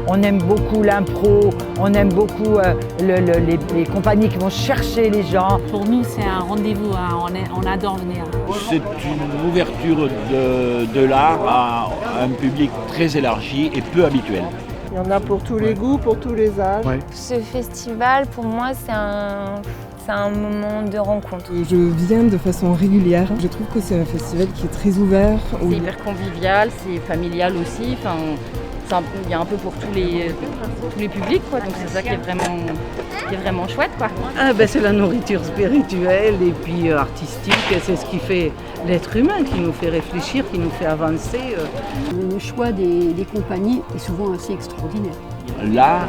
on aime beaucoup l'impro, on aime beaucoup les compagnies qui vont chercher les gens. Pour nous, c'est un rendez-vous, hein. On adore venir. C'est une ouverture de l'art à un public très élargi et peu habituel. Il y en a pour tous les goûts, pour tous les âges. Ouais. Ce festival, pour moi, c'est un moment de rencontre. Je viens de façon régulière. Je trouve que c'est un festival qui est très ouvert. C'est hyper convivial, c'est familial aussi. Enfin, il y a un peu pour tous les publics, quoi. Donc c'est ça qui est vraiment chouette, quoi. C'est la nourriture spirituelle et puis artistique. C'est ce qui fait l'être humain, qui nous fait réfléchir, qui nous fait avancer. Le choix des compagnies est souvent assez extraordinaire. L'art,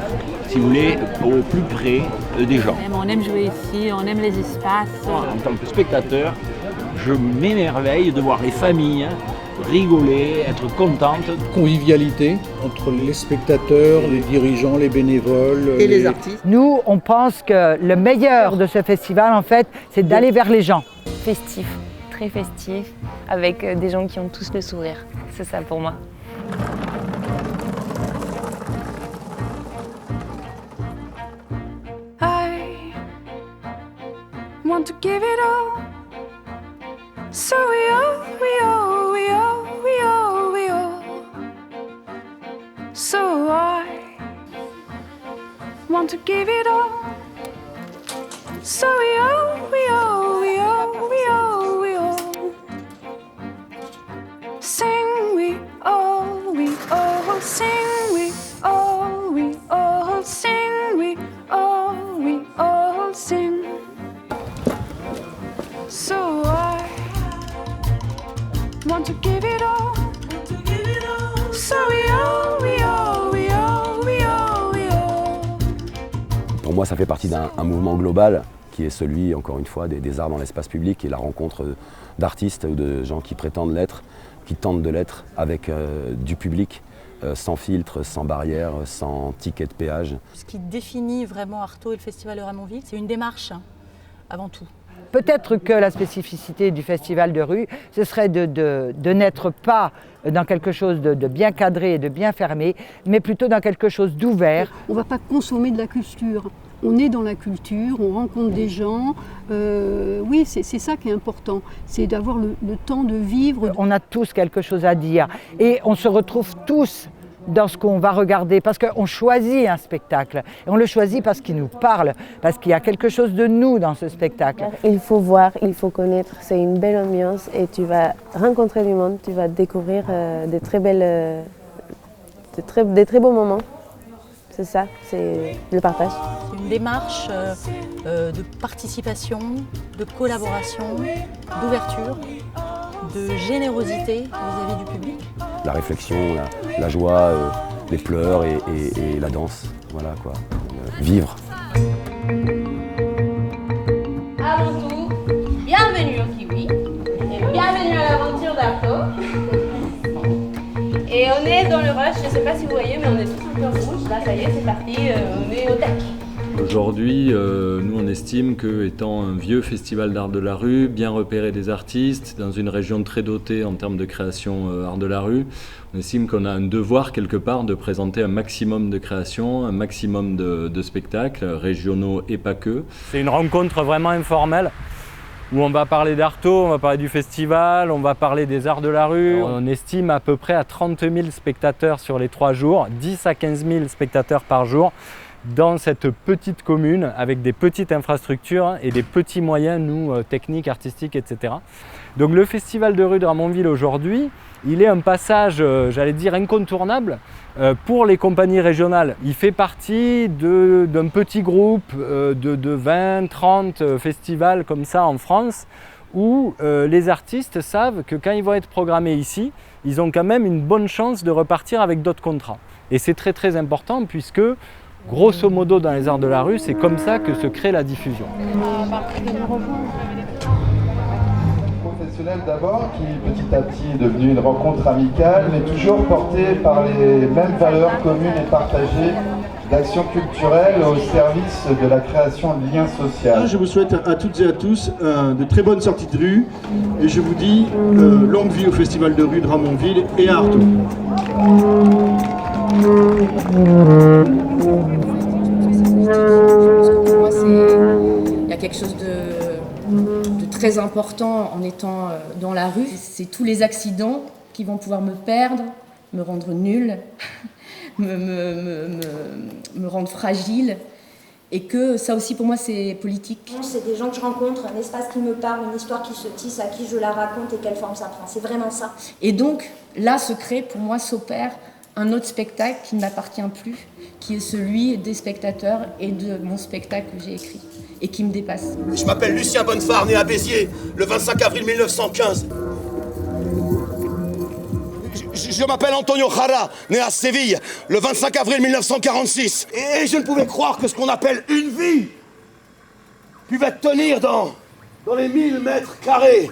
si vous voulez, au plus près des gens. On aime jouer ici, on aime les espaces. En tant que spectateur, je m'émerveille de voir les familles rigoler, être contentes. Convivialité entre les spectateurs, les dirigeants, les bénévoles. Et les artistes. Nous, on pense que le meilleur de ce festival, en fait, c'est d'aller vers les gens. Festif, très festif, avec des gens qui ont tous le sourire. C'est ça pour moi. I want to give it all. So we all. So I want to give it all. So we all. Sing we all, sing we all, sing we all, sing. So I want to give it all. So we all. Pour moi, ça fait partie d'un mouvement global qui est celui, encore une fois, des arts dans l'espace public et la rencontre d'artistes ou de gens qui prétendent l'être, qui tentent de l'être avec du public, sans filtre, sans barrière, sans ticket de péage. Ce qui définit vraiment Artaud et le Festival de Ramonville, c'est une démarche, avant tout. Peut-être que la spécificité du festival de rue, ce serait de n'être pas dans quelque chose de bien cadré et de bien fermé, mais plutôt dans quelque chose d'ouvert. On ne va pas consommer de la culture. On est dans la culture, on rencontre des gens. Oui, c'est ça qui est important. C'est d'avoir le temps de vivre. On a tous quelque chose à dire et on se retrouve tous dans ce qu'on va regarder, parce qu'on choisit un spectacle. Et on le choisit parce qu'il nous parle, parce qu'il y a quelque chose de nous dans ce spectacle. Il faut voir, il faut connaître, c'est une belle ambiance et tu vas rencontrer du monde, tu vas découvrir des très beaux moments. C'est ça, c'est le partage. C'est une démarche de participation, de collaboration, d'ouverture, de générosité vis-à-vis du public. La réflexion, la joie, les pleurs et la danse, voilà quoi. Vivre. Avant tout, bienvenue au Kiwi et bienvenue à l'aventure d'Artaud. Et on est dans le rush, je ne sais pas si vous voyez, mais on est tous un peu rouge. Là, ça y est, c'est parti, on est au tac. Aujourd'hui, nous on estime qu'étant un vieux festival d'art de la rue, bien repéré des artistes, dans une région très dotée en termes de création art de la rue, on estime qu'on a un devoir quelque part de présenter un maximum de créations, un maximum de spectacles régionaux et pas que. C'est une rencontre vraiment informelle où on va parler d'Artaud, on va parler du festival, on va parler des arts de la rue. On estime à peu près à 30 000 spectateurs sur les 3 jours, 10 à 15 000 spectateurs par jour, dans cette petite commune avec des petites infrastructures et des petits moyens, nous, techniques, artistiques, etc. Donc le festival de rue de Ramonville aujourd'hui, il est un passage, j'allais dire, incontournable pour les compagnies régionales. Il fait partie d'un petit groupe de 20, 30 festivals comme ça en France où les artistes savent que quand ils vont être programmés ici, ils ont quand même une bonne chance de repartir avec d'autres contrats. Et c'est très très important puisque grosso modo, dans les arts de la rue, c'est comme ça que se crée la diffusion. Professionnel d'abord, qui petit à petit est devenu une rencontre amicale, mais toujours portée par les mêmes valeurs communes et partagées d'action culturelle au service de la création de liens sociaux. Je vous souhaite à toutes et à tous de très bonnes sorties de rue et je vous dis longue vie au Festival de rue de Ramonville et à Artaud. Il y a quelque chose de très important en étant dans la rue. C'est tous les accidents qui vont pouvoir me perdre, me rendre nulle, me rendre fragile. Et que ça aussi pour moi c'est politique. C'est des gens que je rencontre, un espace qui me parle, une histoire qui se tisse, à qui je la raconte et quelle forme ça prend. C'est vraiment ça. Et donc là se crée, pour moi s'opère un autre spectacle qui ne m'appartient plus, qui est celui des spectateurs et de mon spectacle que j'ai écrit et qui me dépasse. Je m'appelle Lucien Bonnefard, né à Béziers, le 25 avril 1915. Je m'appelle Antonio Jara, né à Séville, le 25 avril 1946. Et je ne pouvais croire que ce qu'on appelle une vie pouvait tenir dans les 1000 mètres carrés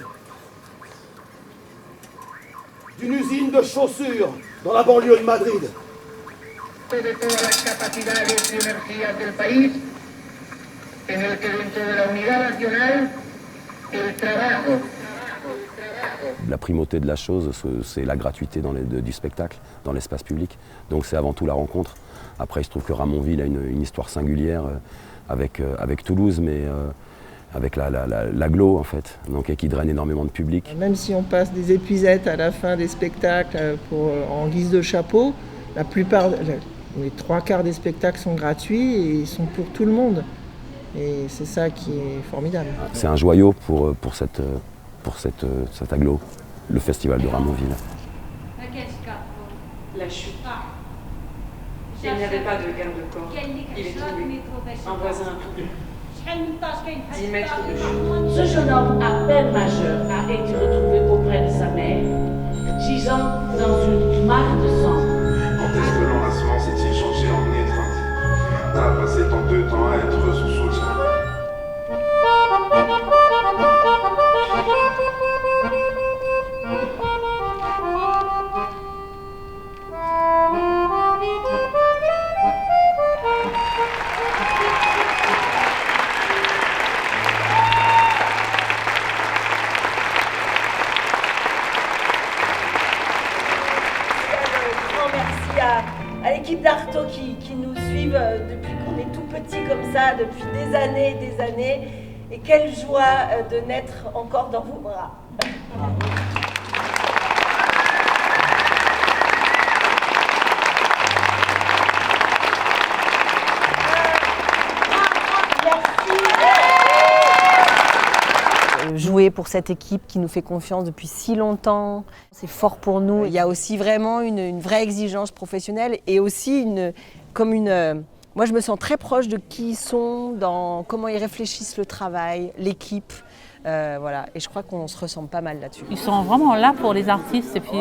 d'une usine de chaussures dans la banlieue de Madrid. La primauté de la chose, c'est la gratuité du spectacle, dans l'espace public. Donc c'est avant tout la rencontre. Après, il se trouve que Ramonville a une histoire singulière avec Toulouse, mais avec l'agglo en fait, donc, et qui draine énormément de public. Même si on passe des épuisettes à la fin des spectacles en guise de chapeau, la plupart, les 3/4 des spectacles sont gratuits et ils sont pour tout le monde. Et c'est ça qui est formidable. C'est un joyau pour cet agglo, le festival de Ramonville. La chute. Il n'y avait pas de garde corps. Il est tombé. Un voisin. 10 mètres de chute. Ce jeune homme à peine majeur a été retrouvé auprès de sa mère, gisant dans une mare de sang. Quand est-ce que l'enlacement s'est-il changé en étreinte? Ça a passé tant de temps à être sous soutien. À l'équipe d'Artaud qui nous suivent depuis qu'on est tout petit comme ça, depuis des années. Et quelle joie de naître encore dans vos bras. Jouer pour cette équipe qui nous fait confiance depuis si longtemps, c'est fort pour nous. Il y a aussi vraiment une vraie exigence professionnelle et aussi moi je me sens très proche de qui ils sont, dans comment ils réfléchissent le travail, l'équipe. Voilà. Et je crois qu'on se ressemble pas mal là-dessus. Ils sont vraiment là pour les artistes et puis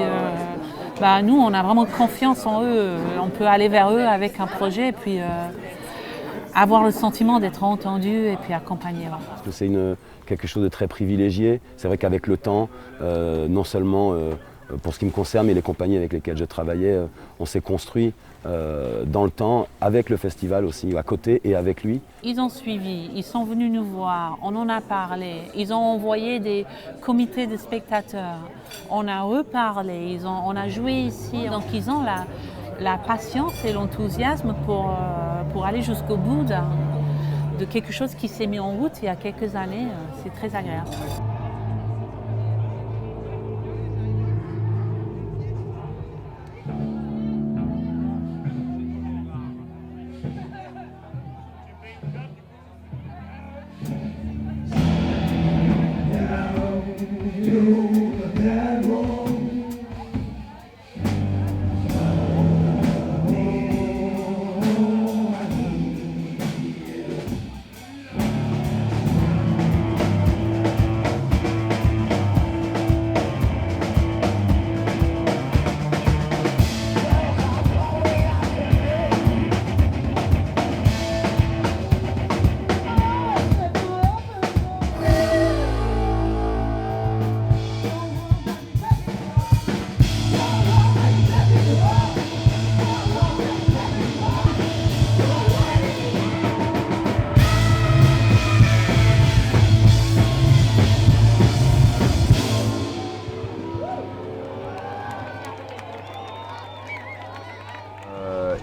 nous on a vraiment confiance en eux. On peut aller vers eux avec un projet et puis avoir le sentiment d'être entendu et puis accompagné. Parce que c'est quelque chose de très privilégié. C'est vrai qu'avec le temps, non seulement pour ce qui me concerne, mais les compagnies avec lesquelles je travaillais, on s'est construit dans le temps, avec le festival aussi, à côté et avec lui. Ils ont suivi, ils sont venus nous voir, on en a parlé, ils ont envoyé des comités de spectateurs, on a reparlé, on a joué ici, donc ils ont la patience et l'enthousiasme pour aller jusqu'au bout de quelque chose qui s'est mis en route il y a quelques années. C'est très agréable.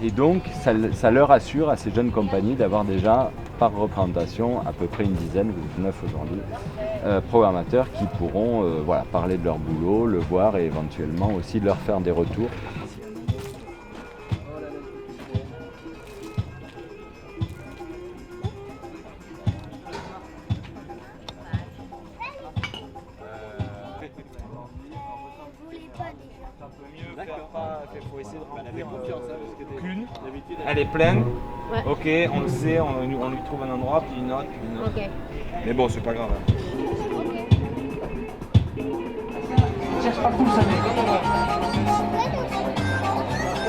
Et donc, ça leur assure à ces jeunes compagnies d'avoir déjà, par représentation, à peu près une dizaine, vous êtes 9 aujourd'hui, programmateurs qui pourront parler de leur boulot, le voir et éventuellement aussi leur faire des retours. Elle est pleine, ok, on le sait, on lui trouve un endroit, puis une autre, puis une autre. Okay. Mais bon, c'est pas grave. Cherche pas tout ça.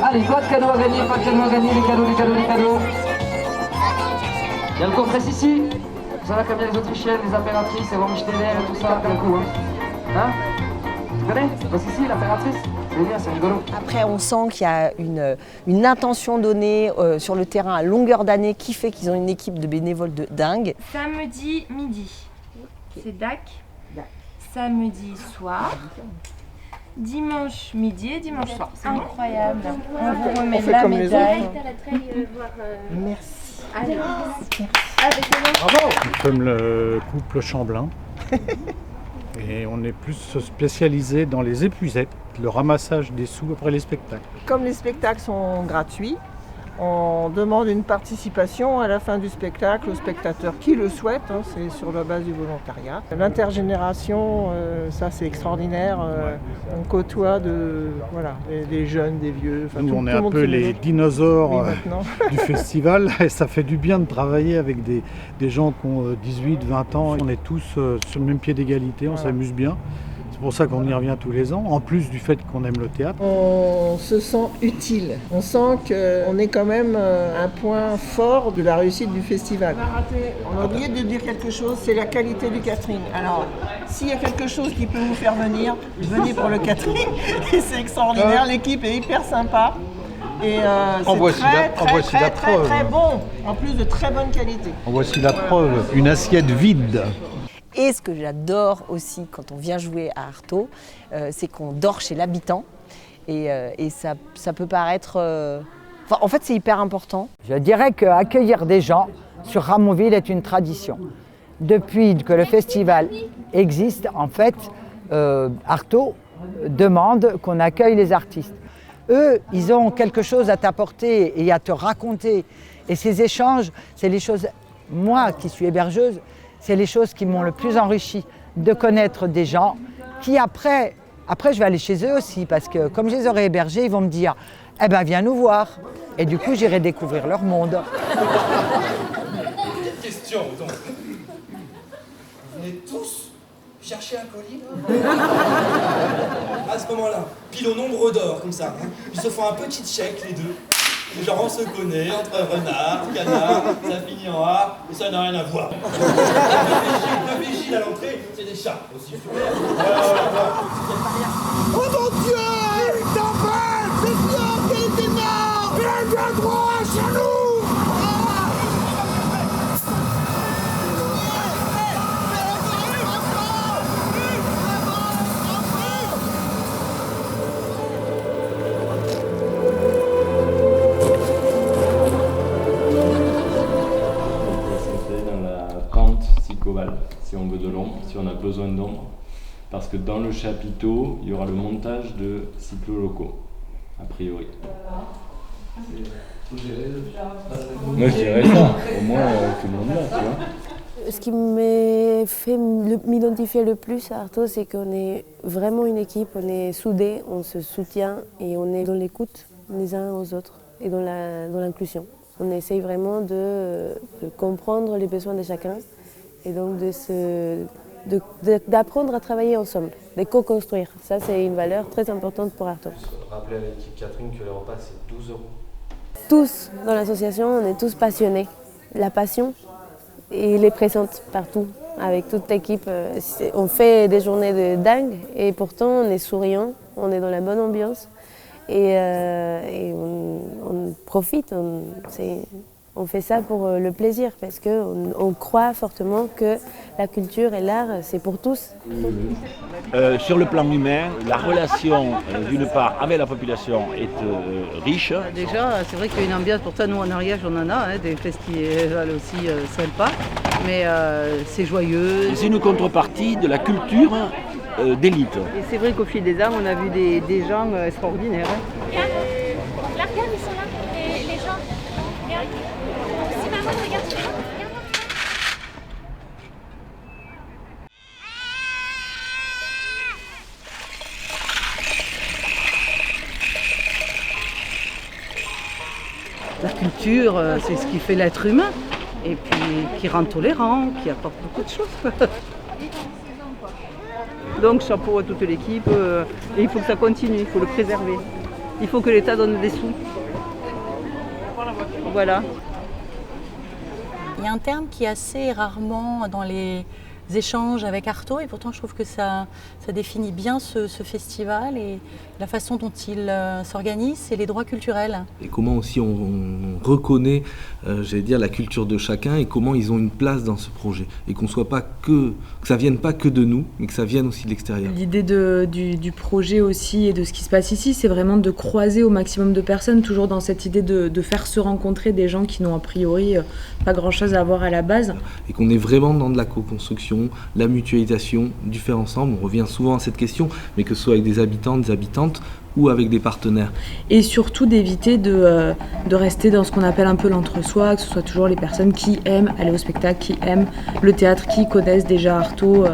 Allez, pas de cadeau à gagner, pas de cadeau à gagner, les cadeaux. Il y a le coffret ici. Vous savez comme il y a les Autrichiennes, les impératrices, les Wormsteller et tout ça, d'un coup. Hein? Tu connais? Parce qu'ici, l'impératrice. C'est rigolo. Après, on sent qu'il y a une intention donnée sur le terrain à longueur d'année qui fait qu'ils ont une équipe de bénévoles de dingue. Samedi midi, c'est DAC. Samedi soir, dimanche midi et dimanche soir. C'est incroyable. On vous remet la médaille. Merci. Bravo. Nous sommes le couple Chamblin. Et on est plus spécialisé dans les épuisettes, le ramassage des sous après les spectacles. Comme les spectacles sont gratuits, on demande une participation à la fin du spectacle aux spectateurs qui le souhaitent, hein, c'est sur la base du volontariat. L'intergénération, ça c'est extraordinaire, on côtoie des jeunes, des vieux. Nous on est un peu les dinosaures du festival et ça fait du bien de travailler avec des gens qui ont 18, 20 ans. On est tous sur le même pied d'égalité, on s'amuse bien. C'est pour ça qu'on y revient tous les ans, en plus du fait qu'on aime le théâtre. On se sent utile. On sent qu'on est quand même un point fort de la réussite du festival. On a oublié de dire quelque chose, c'est la qualité du catering. Alors, s'il y a quelque chose qui peut vous faire venir, venez pour le catering. C'est extraordinaire, l'équipe est hyper sympa. Et c'est très bon, en plus de très bonne qualité. En voici la preuve, une assiette vide. Et ce que j'adore aussi quand on vient jouer à Artaud, c'est qu'on dort chez l'habitant. Et ça peut paraître... en fait, c'est hyper important. Je dirais qu'accueillir des gens sur Ramonville est une tradition. Depuis que le festival existe, en fait, Artaud demande qu'on accueille les artistes. Eux, ils ont quelque chose à t'apporter et à te raconter. Et ces échanges, c'est les choses... Moi, qui suis hébergeuse, c'est les choses qui m'ont le plus enrichi, de connaître des gens qui après je vais aller chez eux aussi parce que comme je les aurai hébergés, ils vont me dire « Eh ben viens nous voir » et du coup j'irai découvrir leur monde. Question donc. Vous venez tous chercher un colis à ce moment-là, pile au nombre d'or comme ça. Hein. Ils se font un petit chèque les deux. Genre on se connaît, entre renard, canard, ça finit en A, et ça n'a rien à voir. Le vigile à l'entrée, c'est des chats aussi. Oh mon Dieu, il t'empêche, c'est bien qu'elle est énorme. Viens bien droit chez nous. Si on veut de l'ombre, si on a besoin d'ombre, parce que dans le chapiteau, il y aura le montage de cyclo-locaux, a priori. Moi je dirais ça, au moins tout le monde là, tu vois. Ce qui m'a fait m'identifier le plus à Artaud, c'est qu'on est vraiment une équipe, on est soudés, on se soutient et on est dans l'écoute les uns aux autres et dans l'inclusion. On essaye vraiment de comprendre les besoins de chacun. Et donc d'apprendre à travailler ensemble, de co-construire. Ça, c'est une valeur très importante pour Artaud. Rappelez à l'équipe Catherine que les repas, c'est 12 €. Tous dans l'association, on est tous passionnés. La passion, il est présente partout. Avec toute l'équipe, on fait des journées de dingue et pourtant on est souriant, on est dans la bonne ambiance et on profite. On fait ça pour le plaisir, parce qu'on croit fortement que la culture et l'art, c'est pour tous. Sur le plan humain, la relation d'une part avec la population est riche. Déjà, c'est vrai qu'il y a une ambiance, pourtant nous en Ariège on en a, des festivals aussi sympas, mais c'est joyeux. C'est une contrepartie de la culture d'élite. Et c'est vrai qu'au fil des ans, on a vu des gens extraordinaires. Regarde, ils sont là, les gens. Regarde. Si maman regarde, tu vois. La culture, c'est ce qui fait l'être humain, et puis qui rend tolérant, qui apporte beaucoup de choses. Donc chapeau à toute l'équipe, et il faut que ça continue, il faut le préserver. Il faut que l'État donne des sous. Voilà. Il y a un terme qui est assez rarement dans les échanges avec Artaud, et pourtant je trouve que ça définit bien ce festival et la façon dont il s'organise, c'est les droits culturels. Et comment aussi on reconnaît, j'allais dire, la culture de chacun et comment ils ont une place dans ce projet. Et qu'on soit pas que ça vienne pas que de nous, mais que ça vienne aussi de l'extérieur. L'idée du projet aussi et de ce qui se passe ici, c'est vraiment de croiser au maximum de personnes, toujours dans cette idée de faire se rencontrer des gens qui n'ont a priori pas grand-chose à voir à la base. Et qu'on est vraiment dans de la co-construction, la mutualisation, du faire ensemble. On revient souvent à cette question, mais que ce soit avec des habitants, des habitantes ou avec des partenaires. Et surtout d'éviter de rester dans ce qu'on appelle un peu l'entre-soi, que ce soit toujours les personnes qui aiment aller au spectacle, qui aiment le théâtre, qui connaissent déjà Artaud.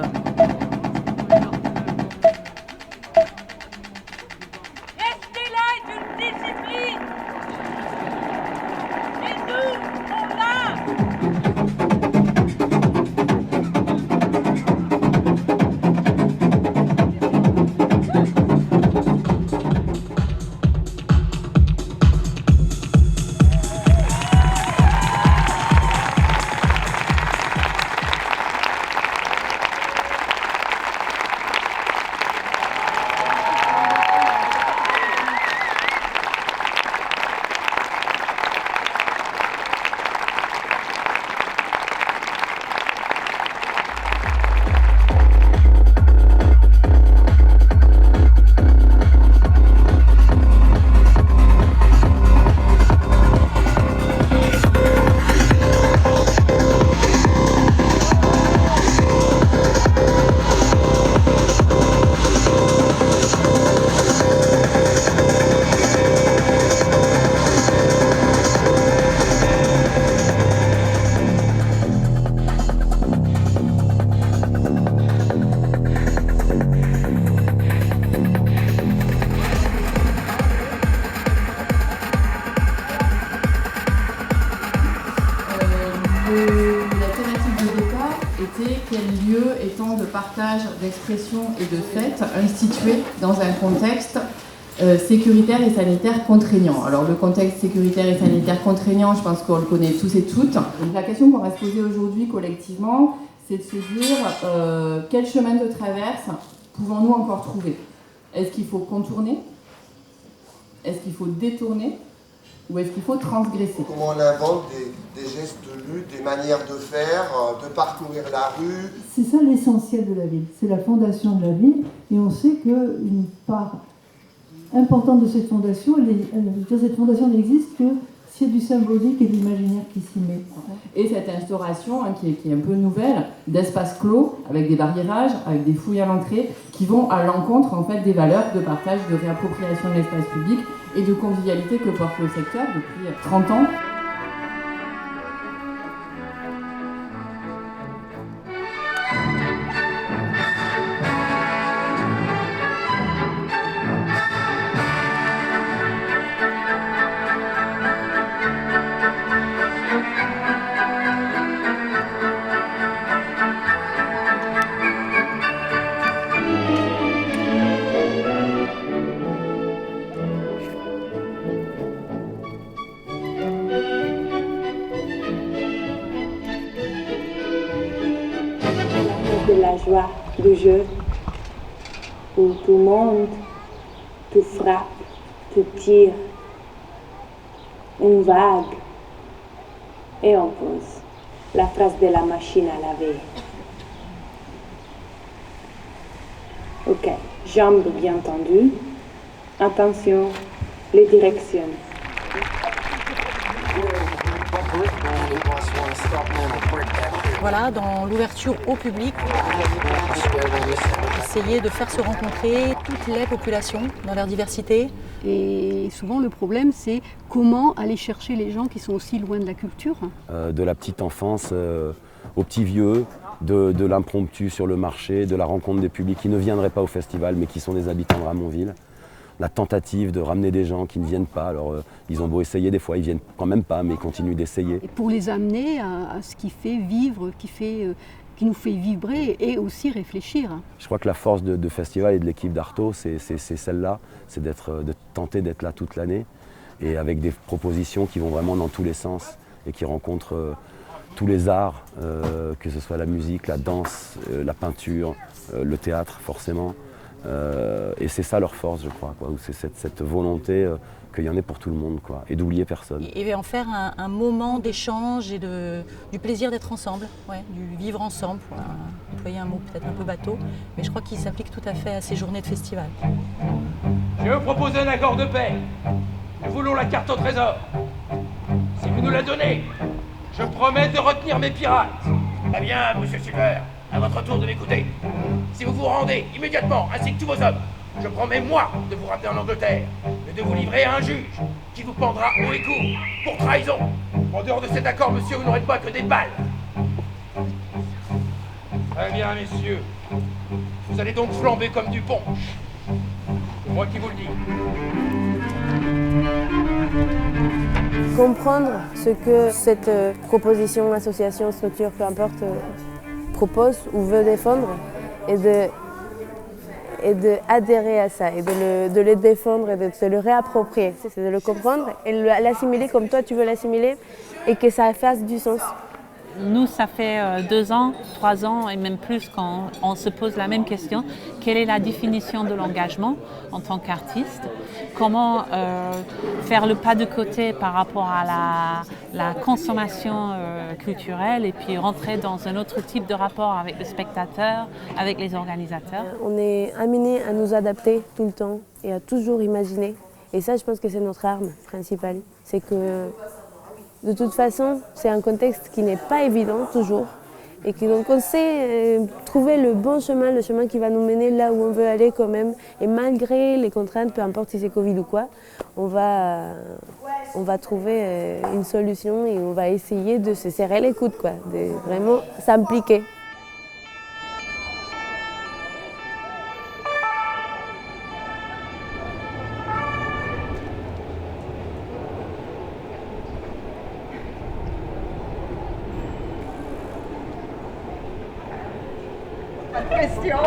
D'expression et de fête institué dans un contexte sécuritaire et sanitaire contraignant. Alors le contexte sécuritaire et sanitaire contraignant, je pense qu'on le connaît tous et toutes. Donc la question qu'on va se poser aujourd'hui collectivement, c'est de se dire quel chemin de traverse pouvons-nous encore trouver? Est-ce qu'il faut contourner? Est-ce qu'il faut détourner? Ou est-ce qu'il faut transgresser? Comment on invente des gestes de lutte, des manières de faire, de parcourir la rue. C'est ça l'essentiel de la ville, c'est la fondation de la ville, et on sait qu'une part importante de cette fondation, cette fondation n'existe que s'il y a du symbolique et de l'imaginaire qui s'y met. Et cette instauration, qui est un peu nouvelle, d'espaces clos, avec des barriérages, avec des fouilles à l'entrée, qui vont à l'encontre en fait, des valeurs de partage, de réappropriation de l'espace public et de convivialité que porte le secteur depuis 30 ans. De la joie du jeu, où tout le monde te frappe, te tire, une vague, Et on pose la phrase de la machine à laver. Ok, jambes bien tendues. Attention, les directions. Voilà, dans l'ouverture au public, essayer de faire se rencontrer toutes les populations dans leur diversité. Et souvent le problème c'est comment aller chercher les gens qui sont aussi loin de la culture. De la petite enfance aux petits vieux, de l'impromptu sur le marché, de la rencontre des publics qui ne viendraient pas au festival mais qui sont des habitants de Ramonville. La tentative de ramener des gens qui ne viennent pas, alors ils ont beau essayer des fois, ils viennent quand même pas mais ils continuent d'essayer. Et pour les amener à ce qui fait vivre, qui nous fait vibrer et aussi réfléchir. Je crois que la force de festival et de l'équipe d'Artaud, c'est celle-là, c'est de tenter d'être là toute l'année et avec des propositions qui vont vraiment dans tous les sens et qui rencontrent tous les arts, que ce soit la musique, la danse, la peinture, le théâtre forcément. Et c'est ça leur force, je crois, quoi, c'est cette volonté qu'il y en ait pour tout le monde, quoi, et d'oublier personne. Et en faire un moment d'échange et du plaisir d'être ensemble, ouais, du vivre ensemble, pour employer un mot peut-être un peu bateau, mais je crois qu'il s'applique tout à fait à ces journées de festival. Je vais vous proposer un accord de paix. Nous voulons la carte au trésor. Si vous nous la donnez, je promets de retenir mes pirates. Très bien, monsieur Silver. À votre tour de m'écouter. Si vous vous rendez immédiatement, ainsi que tous vos hommes, je promets, moi, de vous ramener en Angleterre et de vous livrer à un juge qui vous pendra haut et court pour trahison. En dehors de cet accord, monsieur, vous n'aurez pas que des balles. Très bien, messieurs. Vous allez donc flamber comme du punch. C'est moi qui vous le dis. Comprendre ce que cette proposition, association, structure, peu importe, propose ou veut défendre et de adhérer à ça et de le défendre et de se le réapproprier. C'est de le comprendre et l'assimiler comme toi tu veux l'assimiler et que ça fasse du sens. Nous, ça fait 2 ans, 3 ans et même plus qu'on se pose la même question. Quelle est la définition de l'engagement en tant qu'artiste? Comment faire le pas de côté par rapport à la consommation culturelle et puis rentrer dans un autre type de rapport avec le spectateur, avec les organisateurs? On est amené à nous adapter tout le temps et à toujours imaginer. Et ça, je pense que c'est notre arme principale. C'est que de toute façon, c'est un contexte qui n'est pas évident toujours et que donc on sait trouver le bon chemin, le chemin qui va nous mener là où on veut aller quand même. Et malgré les contraintes, peu importe si c'est Covid ou quoi, on va trouver une solution et on va essayer de se serrer les coudes, quoi, de vraiment s'impliquer. Question.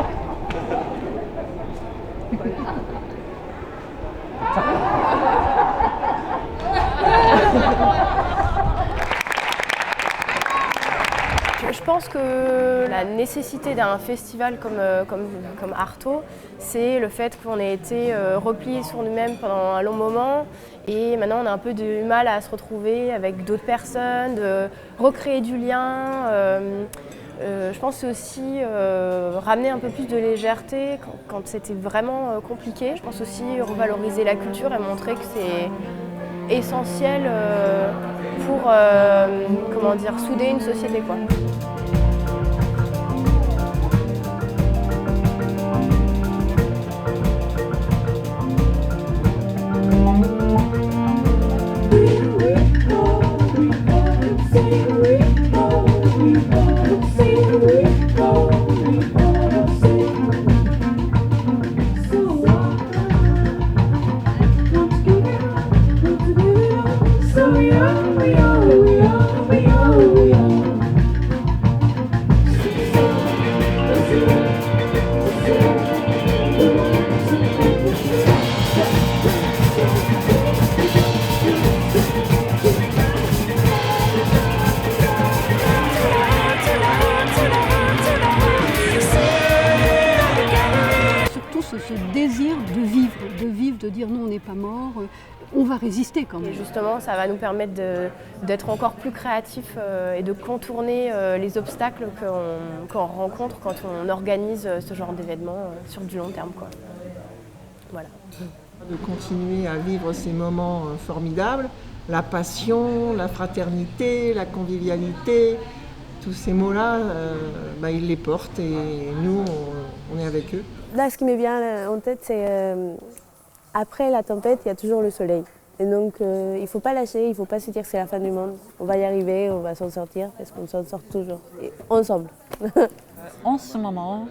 Je pense que la nécessité d'un festival comme Artaud, c'est le fait qu'on ait été repliés sur nous-mêmes pendant un long moment et maintenant on a un peu du mal à se retrouver avec d'autres personnes, de recréer du lien. Je pense aussi ramener un peu plus de légèreté quand c'était vraiment compliqué. Je pense aussi revaloriser la culture et montrer que c'est essentiel pour souder une société, quoi. va résister quand même. Et justement, ça va nous permettre d'être encore plus créatifs et de contourner les obstacles qu'on rencontre quand on organise ce genre d'événement sur du long terme, quoi. Voilà. De continuer à vivre ces moments formidables, la passion, la fraternité, la convivialité, tous ces mots-là, ils les portent et nous, on est avec eux. Là, ce qui me vient en tête, c'est après la tempête, il y a toujours le soleil. Et donc, il ne faut pas lâcher, il ne faut pas se dire que c'est la fin du monde. On va y arriver, on va s'en sortir, parce qu'on s'en sort toujours, et ensemble. En ce moment,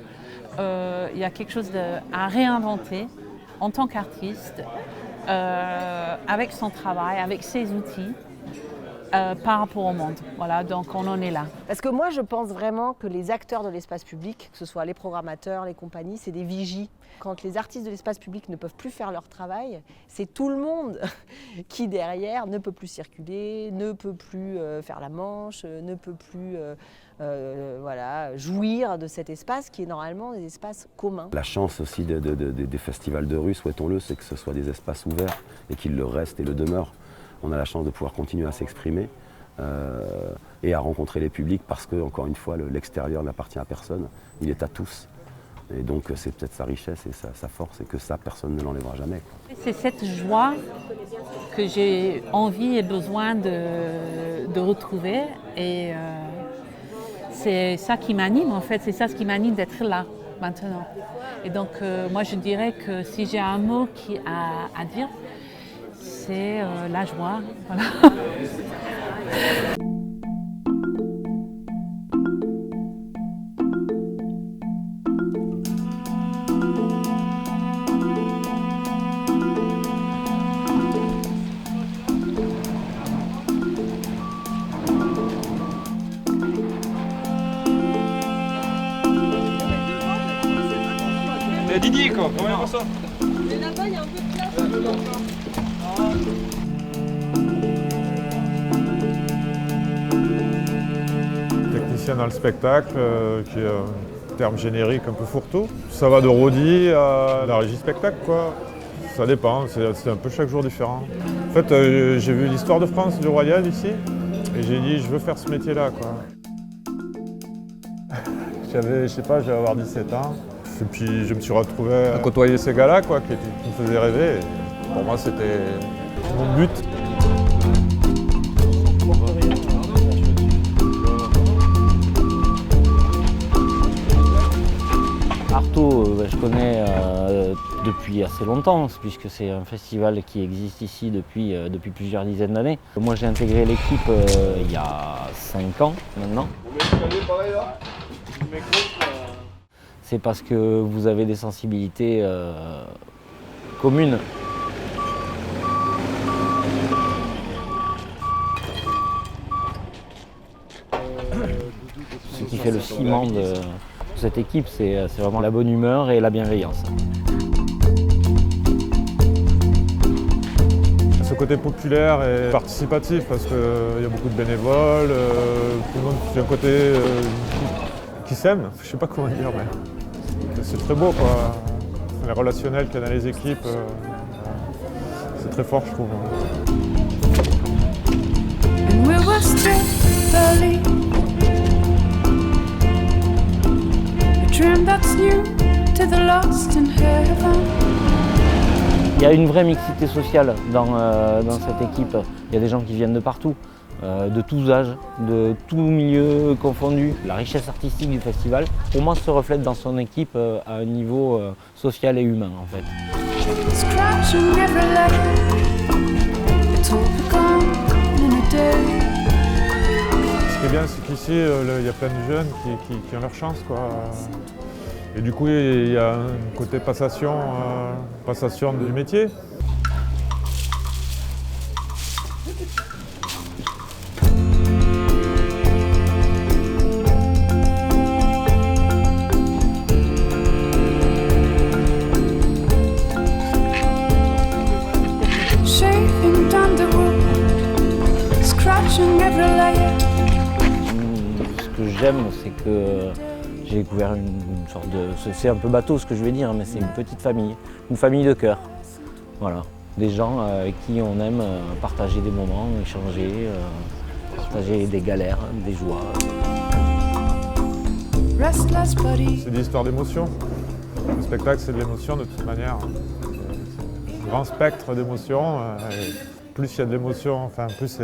il y a quelque chose à réinventer en tant qu'artiste, avec son travail, avec ses outils, par rapport au monde. Voilà, donc on en est là. Parce que moi, je pense vraiment que les acteurs de l'espace public, que ce soit les programmateurs, les compagnies, c'est des vigies. Quand les artistes de l'espace public ne peuvent plus faire leur travail, c'est tout le monde qui, derrière, ne peut plus circuler, ne peut plus faire la manche, ne peut plus jouir de cet espace qui est normalement des espaces communs. La chance aussi des festivals de rue, souhaitons-le, c'est que ce soit des espaces ouverts et qu'ils le restent et le demeurent. On a la chance de pouvoir continuer à s'exprimer et à rencontrer les publics parce que, encore une fois, l'extérieur n'appartient à personne, il est à tous. Et donc c'est peut-être sa richesse et sa force et que ça, personne ne l'enlèvera jamais. C'est cette joie que j'ai envie et besoin de retrouver et c'est ça qui m'anime en fait, c'est ça ce qui m'anime d'être là maintenant. Et donc moi je dirais que si j'ai un mot à dire, c'est la joie. Voilà. Mais Didier quoi, comment on ça? Mais là-bas il y a un peu de place. Technicien dans le spectacle, qui est un terme générique un peu fourre-tout. Ça va de Rodi à la régie spectacle, quoi. Ça dépend, c'est un peu chaque jour différent. En fait, j'ai vu l'histoire de France du Royal ici, et j'ai dit je veux faire ce métier-là, quoi. Je sais pas, je vais avoir 17 ans. Et puis je me suis retrouvé à côtoyer ces gars-là, quoi, qui me faisaient rêver. Et pour moi, c'était mon but. Artaud, je connais depuis assez longtemps, puisque c'est un festival qui existe ici depuis plusieurs dizaines d'années. Moi, j'ai intégré l'équipe il y a 5 ans maintenant. C'est parce que vous avez des sensibilités communes. Ce qui fait le ciment de cette équipe, c'est vraiment la bonne humeur et la bienveillance. Ce côté populaire et participatif, parce qu'il y a beaucoup de bénévoles, tout le monde, il y a un côté qui s'aime, je ne sais pas comment dire, mais c'est très beau, quoi. Les relationnels qu'il y a dans les équipes, c'est très fort, je trouve. Il y a une vraie mixité sociale dans cette équipe. Il y a des gens qui viennent de partout, de tous âges, de tous milieux confondus. La richesse artistique du festival, pour moi, se reflète dans son équipe à un niveau social et humain, en fait. Ce qui est bien, c'est qu'ici, il y a plein de jeunes qui ont leur chance, quoi. Et du coup, il y a un côté passation du métier. Ce que j'aime, c'est que j'ai découvert une sorte de... C'est un peu bateau ce que je vais dire, mais c'est une petite famille, une famille de cœur. Voilà. des gens avec qui on aime partager des moments, échanger, partager des galères, des joies. C'est des histoires d'émotions. Le spectacle, c'est de l'émotion de toute manière. C'est un grand spectre d'émotions. Plus il y a de l'émotion, plus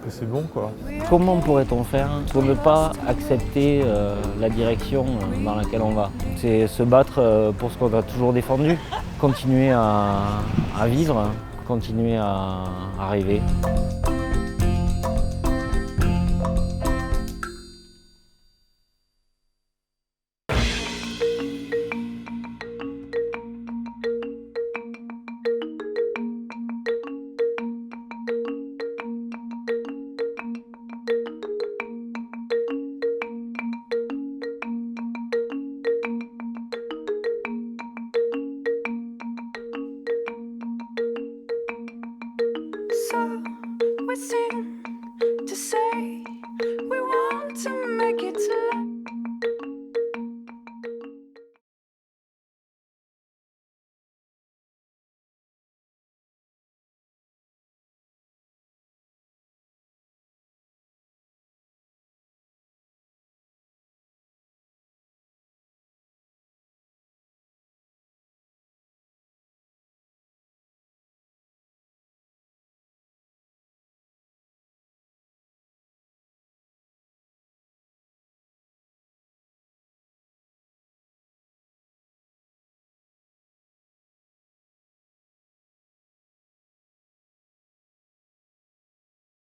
c'est bon, quoi. Comment pourrait-on faire pour ne pas accepter la direction dans laquelle on va? C'est se battre pour ce qu'on a toujours défendu, continuer à vivre, continuer à rêver. So we sing